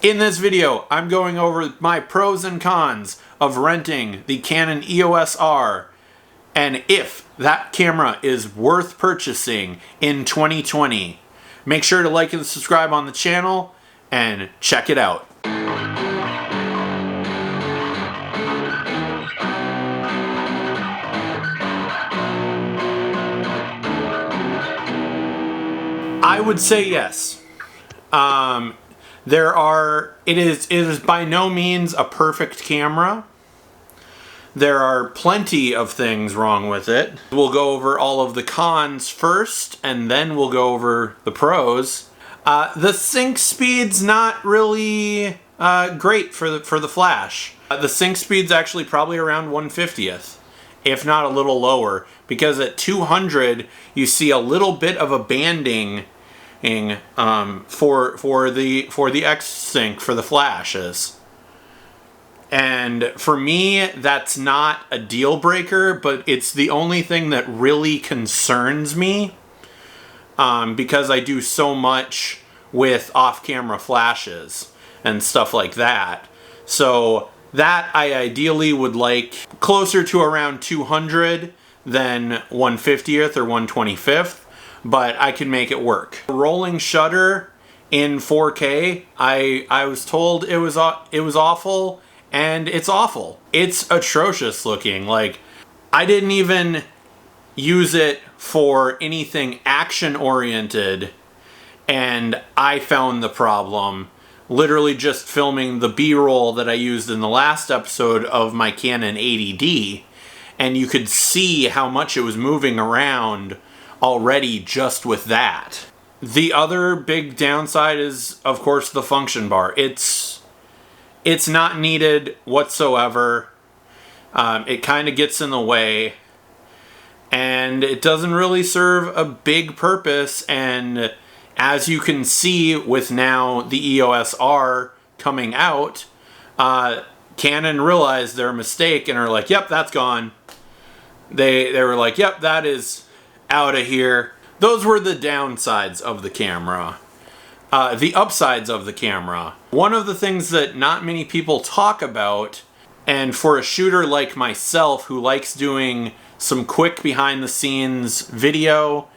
In this video, I'm going over my pros and cons of renting the Canon EOS R and if that camera is worth purchasing in 2020. Make sure to like and subscribe on the channel and check it out. I would say yes. It is by no means a perfect camera. There are plenty of things wrong with it. We'll go over all of the cons first, and then we'll go over the pros. The sync speed's not really great for the flash. The sync speed's actually probably around 1/50th, if not a little lower, because at 200 you see a little bit of a banding for the X sync for the flashes. And for me, that's not a deal breaker, but it's the only thing that really concerns me, because I do so much with off-camera flashes and stuff like that. So that I ideally would like closer to around 200 than 1/50th or 1/25th, but I can make it work. Rolling shutter in 4K, I was told it was awful. And it's awful. It's atrocious looking. Like, I didn't even use it for anything action oriented, and I found the problem literally just filming the B-roll that I used in the last episode of my Canon 80D, and you could see how much it was moving around already just with that. The other big downside is, of course, the function bar. It's not needed whatsoever. It kind of gets in the way, and it doesn't really serve a big purpose. And as you can see with now the EOS R coming out, Canon realized their mistake and are like, yep, that's gone. They were like, yep, that is out of here. Those were the downsides of the camera. The upsides of the camera. One of the things that not many people talk about, and for a shooter like myself who likes doing some quick behind the scenes video,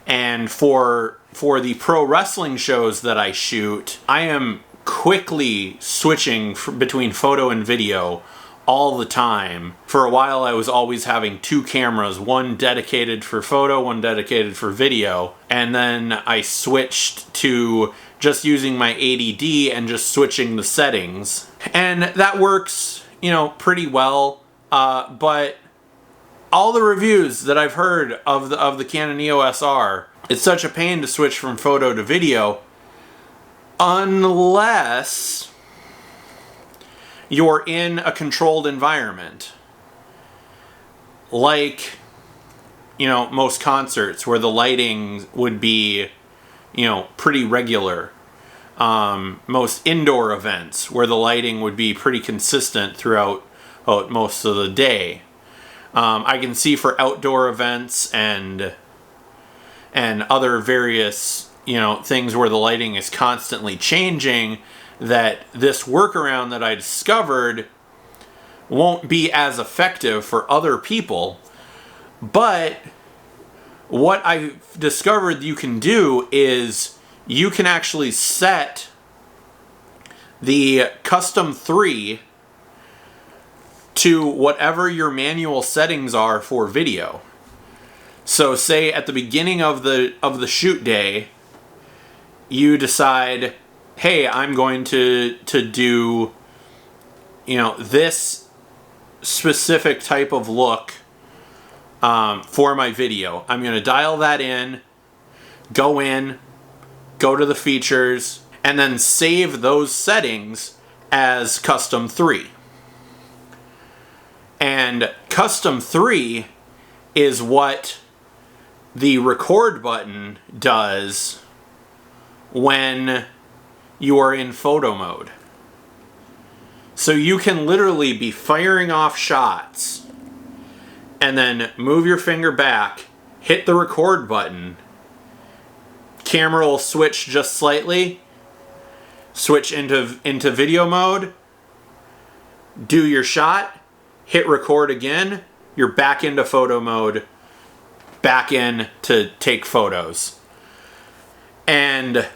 and for the pro wrestling shows that I shoot, I am quickly switching between photo and video all the time. For a while I was always having two cameras, one dedicated for photo, one dedicated for video, and then I switched to just using my 80D and just switching the settings. And that works, pretty well, but all the reviews that I've heard of the Canon EOS R, it's such a pain to switch from photo to video unless you're in a controlled environment. Like, most concerts where the lighting would be, pretty regular. Most indoor events where the lighting would be pretty consistent throughout most of the day. I can see for outdoor events and other various, things where the lighting is constantly changing, that this workaround that I discovered won't be as effective for other people. But what I've discovered you can do is you can actually set the custom 3 to whatever your manual settings are for video. So say at the beginning of the shoot day, you decide, hey, I'm going to do, this specific type of look for my video. I'm going to dial that in, go to the features, and then save those settings as custom 3. And custom 3 is what the record button does when you are in photo mode. So you can literally be firing off shots and then move your finger back, hit the record button, camera will switch just slightly, switch into video mode, do your shot, hit record again, you're back into photo mode, back in to take photos. And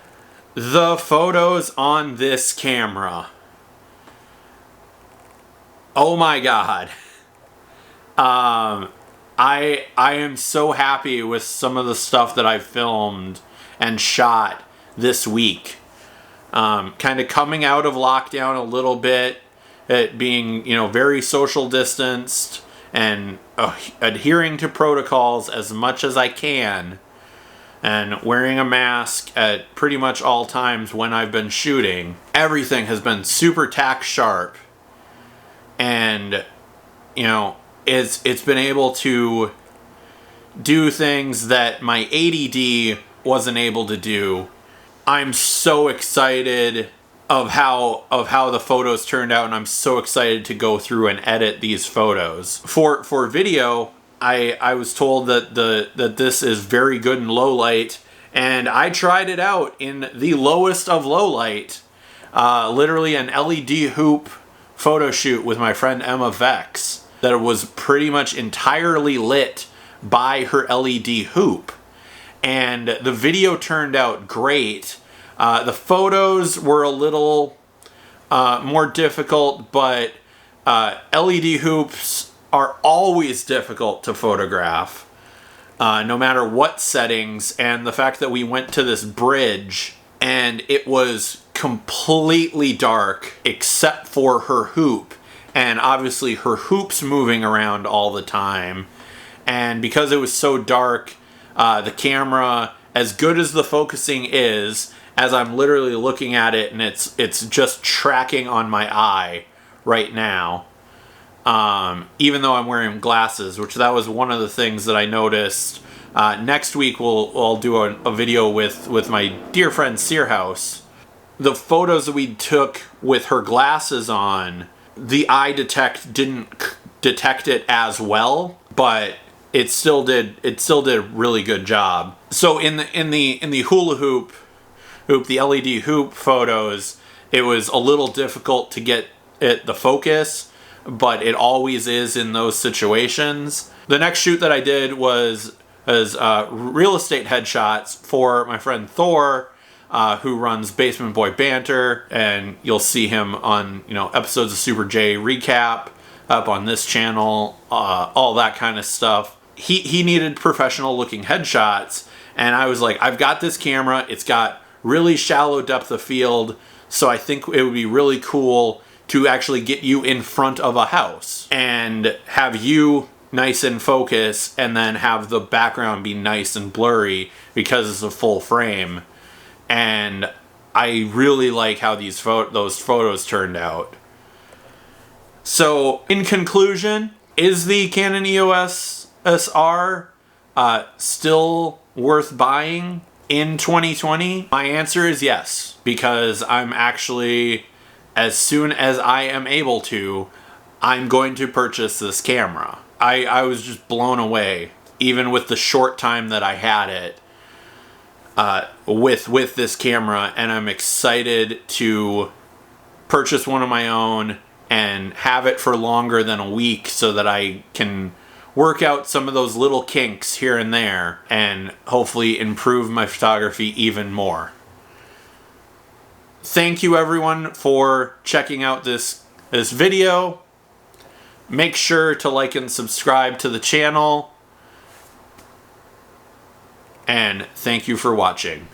the photos on this camera, oh my God. I am so happy with some of the stuff that I filmed and shot this week. Kind of coming out of lockdown a little bit, it being, very social distanced and adhering to protocols as much as I can, and wearing a mask at pretty much all times when I've been shooting. Everything has been super tack sharp, and it's been able to do things that my ADD wasn't able to do. I'm so excited of how the photos turned out, and I'm so excited to go through and edit these photos. For video, I was told that this is very good in low light, and I tried it out in the lowest of low light. Literally an LED hoop photo shoot with my friend Emma Vex that was pretty much entirely lit by her LED hoop. And the video turned out great. The photos were a little more difficult, but LED hoops are always difficult to photograph, no matter what settings. And the fact that we went to this bridge and it was completely dark except for her hoop, and obviously her hoop's moving around all the time. And because it was so dark, the camera, as good as the focusing is, as I'm literally looking at it and it's just tracking on my eye right now, even though I'm wearing glasses, which that was one of the things that I noticed. Next week we'll do a video with my dear friend Searhouse. The photos that we took with her glasses on, the eye didn't detect it as well, but it still did a really good job. So in the hula hoop, the LED hoop photos, it was a little difficult to get the focus, but it always is in those situations. The next shoot that I did was real estate headshots for my friend Thor, who runs Basement Boy Banter, and you'll see him on episodes of Super J Recap up on this channel, all that kind of stuff. He needed professional looking headshots, and I was like, I've got this camera, it's got really shallow depth of field, so I think it would be really cool to actually get you in front of a house and have you nice in focus, and then have the background be nice and blurry because it's a full frame. And I really like how those photos turned out. So in conclusion, is the Canon EOS R still worth buying in 2020? My answer is yes, because I'm actually, as soon as I am able to, I'm going to purchase this camera. I was just blown away, even with the short time that I had it, with this camera, and I'm excited to purchase one of my own and have it for longer than a week so that I can work out some of those little kinks here and there and hopefully improve my photography even more. Thank you everyone for checking out this video. Make sure to like and subscribe to the channel. And thank you for watching.